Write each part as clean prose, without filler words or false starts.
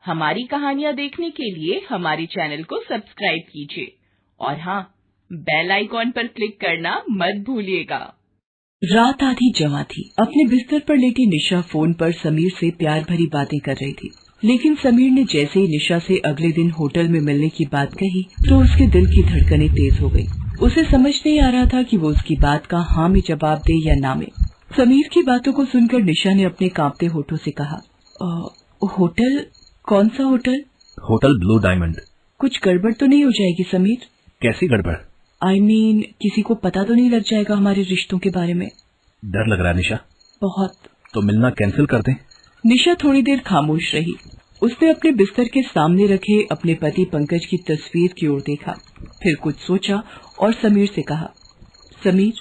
हमारी कहानियाँ देखने के लिए हमारे चैनल को सब्सक्राइब कीजिए और हाँ, बेल आइकॉन पर क्लिक करना मत भूलिएगा। रात आधी जमा थी। अपने बिस्तर पर लेटी निशा फोन पर समीर से प्यार भरी बातें कर रही थी, लेकिन समीर ने जैसे ही निशा से अगले दिन होटल में मिलने की बात कही तो उसके दिल की धड़कनें तेज हो गई। उसे समझ नहीं आ रहा था कि वो उसकी बात का हाँ में जवाब दे या ना में। समीर की बातों को सुनकर निशा ने अपने कांपते होठों से कहा, होटल? कौन सा होटल? Hotel blue diamond. कुछ गड़बड़ तो नहीं हो जाएगी समीर? कैसी गड़बड़? I mean, किसी को पता तो नहीं लग जाएगा हमारे रिश्तों के बारे में? डर लग रहा है निशा। बहुत। तो मिलना कैंसिल कर दें? निशा थोड़ी देर खामोश रही। उसने अपने बिस्तर के सामने रखे अपने पति पंकज की तस्वीर की ओर देखा, फिर कुछ सोचा और समीर से कहा, समीर,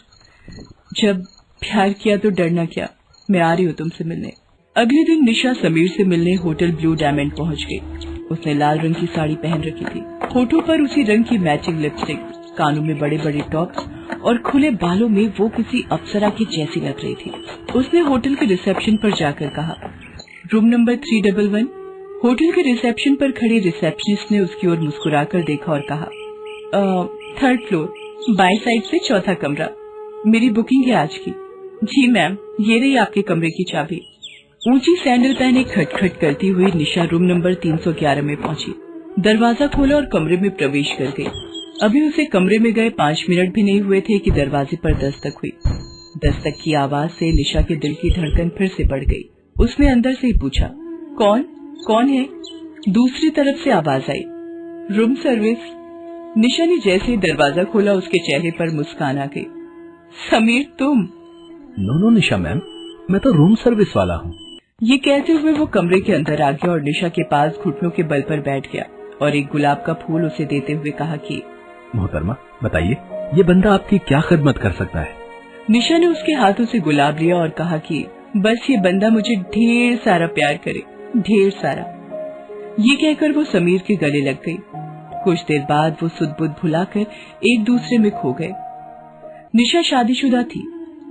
जब प्यार किया तो डरना क्या, मैं आ रही हूँ तुमसे मिलने। अगले दिन निशा समीर से मिलने होटल ब्लू डायमंड पहुँच गई। उसने लाल रंग की साड़ी पहन रखी थी, होठों पर उसी रंग की मैचिंग लिपस्टिक, कानों में बड़े बड़े टॉप्स और खुले बालों में वो किसी अप्सरा की जैसी लग रही थी। उसने होटल के रिसेप्शन पर जाकर कहा, रूम नंबर 311। होटल के रिसेप्शन पर खड़े रिसेप्शनिस्ट ने उसकी ओर मुस्कुराकर देखा और कहा, 3rd फ्लोर, बाएं साइड से 4था कमरा। मेरी बुकिंग है आज की। जी मैम, ये रही आपके कमरे की चाबी। ऊंची सैंडल पहने खटखट करती हुई निशा रूम नंबर 311 में पहुंची। दरवाजा खोला और कमरे में प्रवेश कर गई। अभी उसे कमरे में गए 5 मिनट भी नहीं हुए थे कि दरवाजे पर दस्तक हुई। दस्तक की आवाज से निशा के दिल की धड़कन फिर से बढ़ गई। उसने अंदर से ही पूछा, कौन है? दूसरी तरफ से आवाज आई, रूम सर्विस। निशा ने जैसे ही दरवाजा खोला उसके चेहरे पर मुस्कान आ गई। समीर तुम? नो निशा मैम, मैं तो रूम सर्विस वाला हूँ। ये कहते हुए वो कमरे के अंदर आ गया और निशा के पास घुटनों के बल पर बैठ गया और एक गुलाब का फूल उसे देते हुए कहा कि मोहतरमा, बताइए ये बंदा आपकी क्या खिदमत कर सकता है? निशा ने उसके हाथों से गुलाब लिया और कहा कि बस ये बंदा मुझे ढेर सारा प्यार करे, ढेर सारा। ये कहकर वो समीर के गले लग गई। कुछ देर बाद वो सुध बुध भुलाकर एक दूसरे में खो गए। निशा शादीशुदा थी।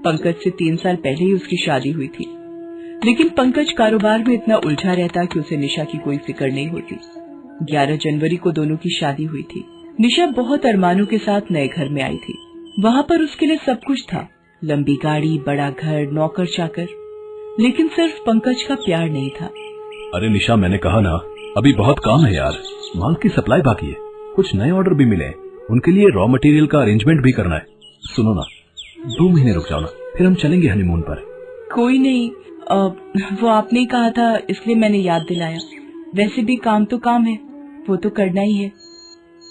पंकज से 3 साल पहले ही उसकी शादी हुई थी, लेकिन पंकज कारोबार में इतना उलझा रहता कि उसे निशा की कोई फिक्र नहीं होती। 11 जनवरी को दोनों की शादी हुई थी। निशा बहुत अरमानों के साथ नए घर में आई थी। वहाँ पर उसके लिए सब कुछ था, लंबी गाड़ी, बड़ा घर, नौकर चाकर, लेकिन सिर्फ पंकज का प्यार नहीं था। अरे निशा, मैंने कहा ना, अभी बहुत काम है यार। माल की सप्लाई बाकी है, कुछ नए ऑर्डर भी मिले, उनके लिए रॉ मटेरियल का अरेंजमेंट भी करना है। सुनो ना, 2 महीने रुक जाओ ना, फिर हम चलेंगे हनीमून पर। कोई नहीं, वो आपने ही कहा था इसलिए मैंने याद दिलाया। वैसे भी काम तो काम है, वो तो करना ही है।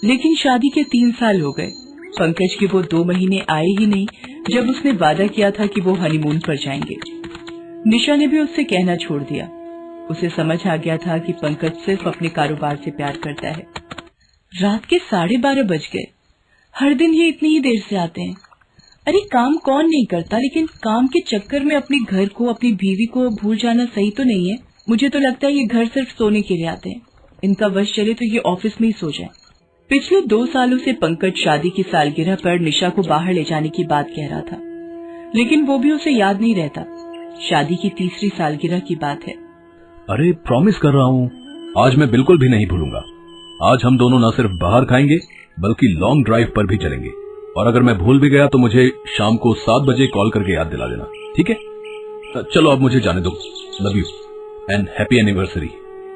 लेकिन शादी के 3 साल हो गए। पंकज के वो 2 महीने आए ही नहीं जब उसने वादा किया था कि वो हनीमून पर जाएंगे। निशा ने भी उससे कहना छोड़ दिया। उसे समझ आ गया था कि पंकज सिर्फ अपने कारोबार से प्यार करता है। रात के 12:30 बज गए। हर दिन ये इतनी ही देर से आते हैं। अरे काम कौन नहीं करता, लेकिन काम के चक्कर में अपने घर को, अपनी बीवी को भूल जाना सही तो नहीं है। मुझे तो लगता है ये घर सिर्फ सोने के लिए आते हैं। इनका वश चले तो ये ऑफिस में ही सो जाए। पिछले 2 सालों से पंकज शादी की सालगिरह पर निशा को बाहर ले जाने की बात कह रहा था, लेकिन वो भी उसे याद नहीं रहता। शादी की 3री सालगिरह की बात है। अरे प्रॉमिस कर रहा हूँ, आज मैं बिल्कुल भी नहीं भूलूंगा। आज हम दोनों न सिर्फ बाहर खाएंगे बल्कि लॉन्ग ड्राइव पर भी चलेंगे। और अगर मैं भूल भी गया तो मुझे शाम को 7 बजे कॉल करके याद दिला देना, ठीक है? चलो अब मुझे जाने दो। Love you and happy anniversary.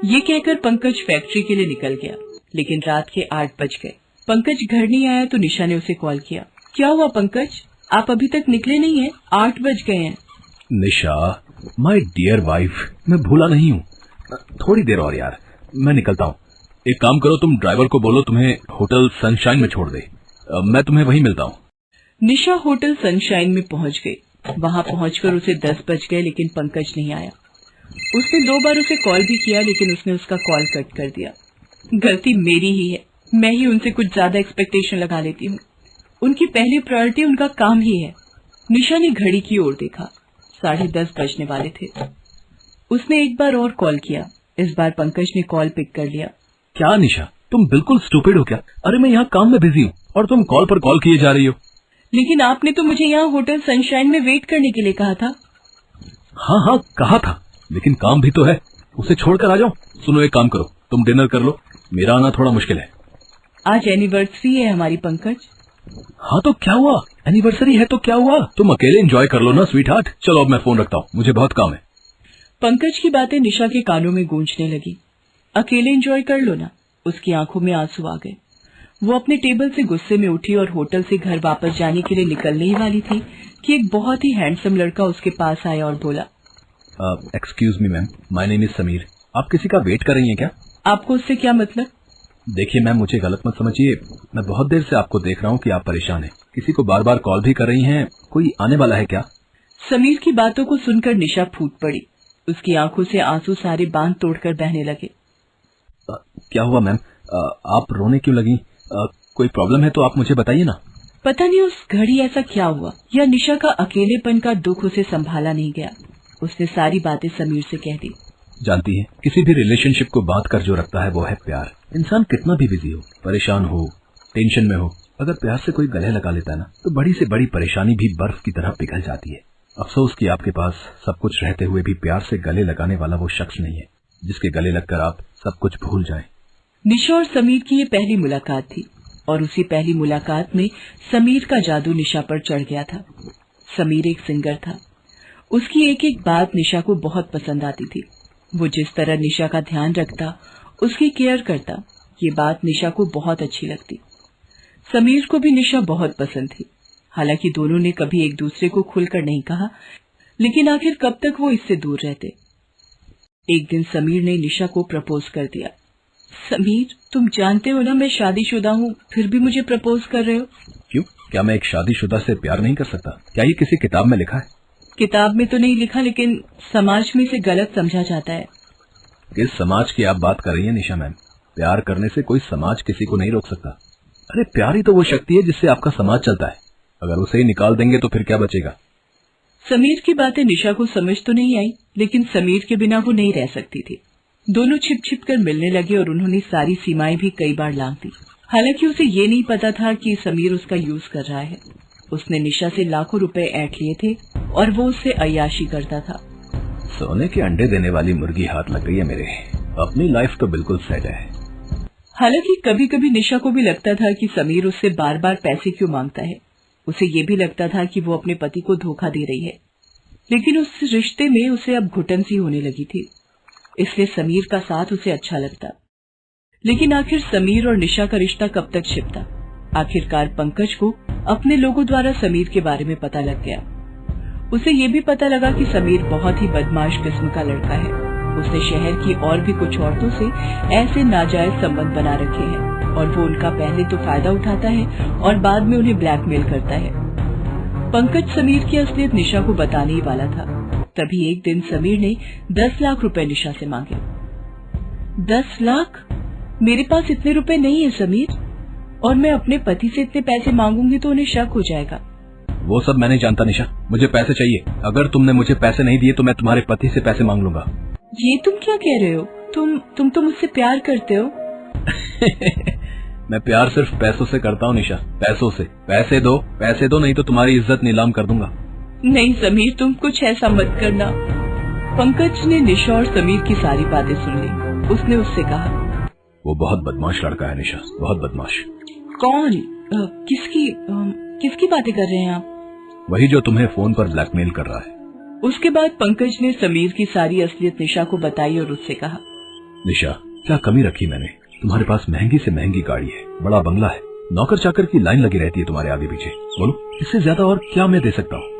ये कहकर पंकज फैक्ट्री के लिए निकल गया, लेकिन रात के 8 बज गए। पंकज घर नहीं आया तो निशा ने उसे कॉल किया। क्या हुआ पंकज, आप अभी तक निकले नहीं हैं? 8 बज गए हैं। निशा, माय डियर वाइफ, मैं भूला नहीं हूँ। थोड़ी देर और यार, मैं निकलता हूँ। एक काम करो, तुम ड्राइवर को बोलो तुम्हें होटल सनशाइन में छोड़ दे। मैं तुम्हें वहीं मिलता हूँ। निशा होटल सनशाइन में पहुँच गई। वहाँ पहुँचकर उसे 10 बज गए, लेकिन पंकज नहीं आया। उसने 2 बार उसे कॉल भी किया, लेकिन उसने उसका कॉल कट कर दिया। गलती मेरी ही है, मैं ही उनसे कुछ ज्यादा एक्सपेक्टेशन लगा लेती हूँ। उनकी पहली प्रायोरिटी उनका काम ही है। निशा ने घड़ी की ओर देखा, 10:30 बजने वाले थे। उसने एक बार और कॉल किया। इस बार पंकज ने कॉल पिक कर लिया। क्या निशा, तुम बिल्कुल स्टूपिड हो क्या? अरे मैं यहाँ काम में बिजी हूँ और तुम कॉल पर कॉल किए जा रही हो। लेकिन आपने तो मुझे यहाँ होटल सनशाइन में वेट करने के लिए कहा था। हाँ कहा था, लेकिन काम भी तो है, उसे छोड़कर आ जाऊं? सुनो, एक काम करो, तुम डिनर कर लो, मेरा आना थोड़ा मुश्किल है। आज एनिवर्सरी है हमारी पंकज। हाँ तो क्या हुआ, एनिवर्सरी है तो क्या हुआ, तुम अकेले एंजॉय कर लो ना स्वीट हार्ट। चलो अब मैं फोन रखता हूँ, मुझे बहुत काम है। पंकज की बातें निशा के कानों में गूंजने लगी। अकेले एंजॉय कर लो ना। उसकी आंखों में आंसू आ गए। वो अपने टेबल से गुस्से में उठी और होटल से घर वापस जाने के लिए निकलने ही वाली थी कि एक बहुत ही हैंडसम लड़का उसके पास आया और बोला, excuse me ma'am, my name is Sameer. आप किसी का वेट कर रही हैं क्या? आपको उससे क्या मतलब? देखिए मैम, मुझे गलत मत समझिए, मैं बहुत देर से आपको देख रहा हूँ कि आप परेशान हैं, किसी को बार बार कॉल भी कर रही हैं, कोई आने वाला है क्या? समीर की बातों को सुनकर निशा फूट पड़ी। उसकी आंखों से आंसू सारे बांध तोड़कर बहने लगे। क्या हुआ मैम, आप रोने क्यों लगी? कोई प्रॉब्लम है तो आप मुझे बताइए ना। पता नहीं उस घड़ी ऐसा क्या हुआ, या निशा का अकेलेपन का दुख उसे संभाला नहीं गया। उसने सारी बातें समीर से कह दी। जानती है, किसी भी रिलेशनशिप को बांध कर जो रखता है वो है प्यार। इंसान कितना भी बिजी हो, परेशान हो, टेंशन में हो, अगर प्यार से कोई गले लगा लेता है ना, तो बड़ी से बड़ी परेशानी भी बर्फ की तरह पिघल जाती है। अफसोस कि आपके पास सब कुछ रहते हुए भी प्यार से गले लगाने वाला वो शख्स नहीं है, जिसके गले लगकर आप सब कुछ भूल जाएं। निशा और समीर की ये पहली मुलाकात थी और उसी पहली मुलाकात में समीर का जादू निशा पर चढ़ गया था। समीर एक सिंगर था। उसकी एक एक बात निशा को बहुत पसंद आती थी। वो जिस तरह निशा का ध्यान रखता, उसकी केयर करता, ये बात निशा को बहुत अच्छी लगती। समीर को भी निशा बहुत पसंद थी। हालांकि दोनों ने कभी एक दूसरे को खुलकर नहीं कहा, लेकिन आखिर कब तक वो इससे दूर रहते। एक दिन समीर ने निशा को प्रपोज कर दिया। समीर, तुम जानते हो ना मैं शादीशुदा हूँ, फिर भी मुझे प्रपोज कर रहे हो? क्यों, क्या मैं एक शादीशुदा से प्यार नहीं कर सकता? क्या ये किसी किताब में लिखा है? किताब में तो नहीं लिखा, लेकिन समाज में इसे गलत समझा जाता है। किस समाज की आप बात कर रही हैं निशा मैम? प्यार करने से कोई समाज किसी को नहीं रोक सकता। अरे प्यार ही तो वो शक्ति है जिससे आपका समाज चलता है। अगर उसे ही निकाल देंगे तो फिर क्या बचेगा? समीर की बातें निशा को समझ तो नहीं आई, लेकिन समीर के बिना वो नहीं रह सकती थी। दोनों छिप छिप कर मिलने लगे और उन्होंने सारी सीमाएं भी कई बार लांघ दी। हालांकि उसे ये नहीं पता था कि समीर उसका यूज कर रहा है। उसने निशा से लाखों रुपए ऐंठ लिए थे और वो उससे अय्याशी करता था। सोने के अंडे देने वाली मुर्गी हाथ लग गई है मेरे। अपनी लाइफ तो बिल्कुल सेट है। हालांकि कभी कभी निशा को भी लगता था कि समीर उससे बार बार पैसे क्यों मांगता है। उसे ये भी लगता था कि वो अपने पति को धोखा दे रही है, लेकिन उस रिश्ते में उसे अब घुटन सी होने लगी थी। इसलिए समीर का साथ उसे अच्छा लगता। लेकिन आखिर समीर और निशा का रिश्ता कब तक छिपता? आखिरकार पंकज को अपने लोगों द्वारा समीर के बारे में पता लग गया। उसे ये भी पता लगा कि समीर बहुत ही बदमाश किस्म का लड़का है। उसने शहर की और भी कुछ औरतों से ऐसे नाजायज संबंध बना रखे हैं और वो उनका पहले तो फायदा उठाता है और बाद में उन्हें ब्लैकमेल करता है। पंकज समीर की असलियत निशा को बताने ही वाला था। तभी एक दिन समीर ने 10 लाख रुपए निशा से मांगे। 10 लाख? मेरे पास इतने रुपए नहीं है समीर, और मैं अपने पति से इतने पैसे मांगूंगी तो उन्हें शक हो जाएगा। वो सब मैं नहीं जानता निशा, मुझे पैसे चाहिए। अगर तुमने मुझे पैसे नहीं दिए तो मैं तुम्हारे पति से पैसे मांग लूंगा। ये तुम क्या कह रहे हो? तुम तो मुझसे प्यार करते हो। मैं प्यार सिर्फ पैसों से करता हूँ निशा, पैसों से। पैसे दो नहीं तो तुम्हारी इज्जत नीलाम कर दूंगा। नहीं समीर, तुम कुछ ऐसा मत करना। पंकज ने निशा और समीर की सारी बातें सुन ली। उसने उससे कहा, वो बहुत बदमाश लड़का है निशा, बहुत बदमाश। कौन? किसकी बातें कर रहे हैं आप? वही जो तुम्हें फोन पर ब्लैकमेल कर रहा है। उसके बाद पंकज ने समीर की सारी असलियत निशा को बताई और उससे कहा, निशा, क्या कमी रखी मैंने? तुम्हारे पास महंगी से महंगी गाड़ी है, बड़ा बंगला है, नौकर चाकर की लाइन लगी रहती है तुम्हारे आगे पीछे। बोलो, इससे ज्यादा और क्या मैं दे सकता हूँ?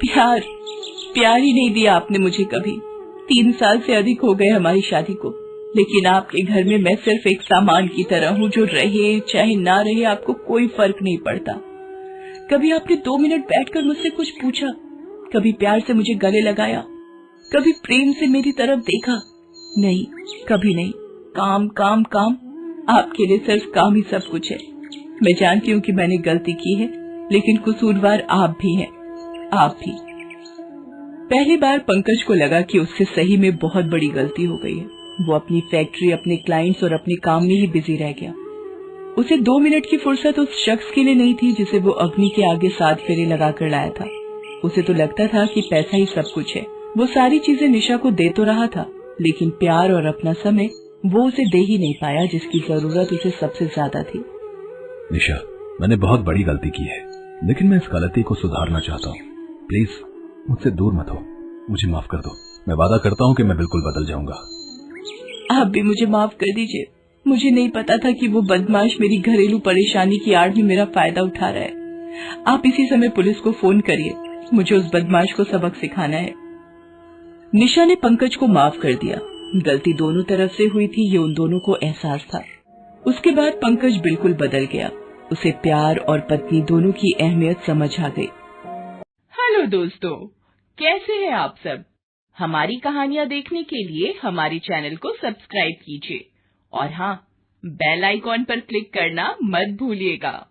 प्यार ही नहीं दिया आपने मुझे कभी। 3 साल से अधिक हो गए हमारी शादी को, लेकिन आपके घर में मैं सिर्फ एक सामान की तरह हूँ जो रहे चाहे ना रहे आपको कोई फर्क नहीं पड़ता। कभी आपने 2 मिनट बैठकर मुझसे कुछ पूछा? कभी प्यार से मुझे गले लगाया? कभी प्रेम से मेरी तरफ देखा? नहीं, कभी नहीं। काम काम काम। आपके लिए सिर्फ काम ही सब कुछ है। मैं जानती हूँ कि मैंने गलती की है, लेकिन कसूरवार आप भी हैं, आप भी। पहली बार पंकज को लगा कि उससे सही में बहुत बड़ी गलती हो गई है। वो अपनी फैक्ट्री, अपने क्लाइंट्स और अपने काम में ही बिजी रह गया। उसे 2 मिनट की फुर्सत उस शख्स के लिए नहीं थी जिसे वो अग्नि के आगे 7 फेरे लगा कर लाया था। उसे तो लगता था कि पैसा ही सब कुछ है। वो सारी चीजें निशा को दे तो रहा था, लेकिन प्यार और अपना समय वो उसे दे ही नहीं पाया जिसकी जरूरत उसे सबसे ज्यादा थी। निशा, मैंने बहुत बड़ी गलती की है, लेकिन मैं इस गलती को सुधारना चाहता हूँ। प्लीज मुझसे दूर मत हो, मुझे माफ कर दो। मैं वादा करता हूँ कि मैं बिल्कुल बदल जाऊंगा। आप भी मुझे माफ कर दीजिए। मुझे नहीं पता था कि वो बदमाश मेरी घरेलू परेशानी की आड़ में मेरा फायदा उठा रहा है। आप इसी समय पुलिस को फोन करिए, मुझे उस बदमाश को सबक सिखाना है। निशा ने पंकज को माफ कर दिया। गलती दोनों तरफ से हुई थी, ये उन दोनों को एहसास था। उसके बाद पंकज बिल्कुल बदल गया। उसे प्यार और पत्नी दोनों की अहमियत समझ आ गई। हेलो दोस्तों, कैसे हैं आप सब? हमारी कहानियाँ देखने के लिए हमारे चैनल को सब्सक्राइब कीजिए और हाँ, बेल आइकॉन पर क्लिक करना मत भूलिएगा।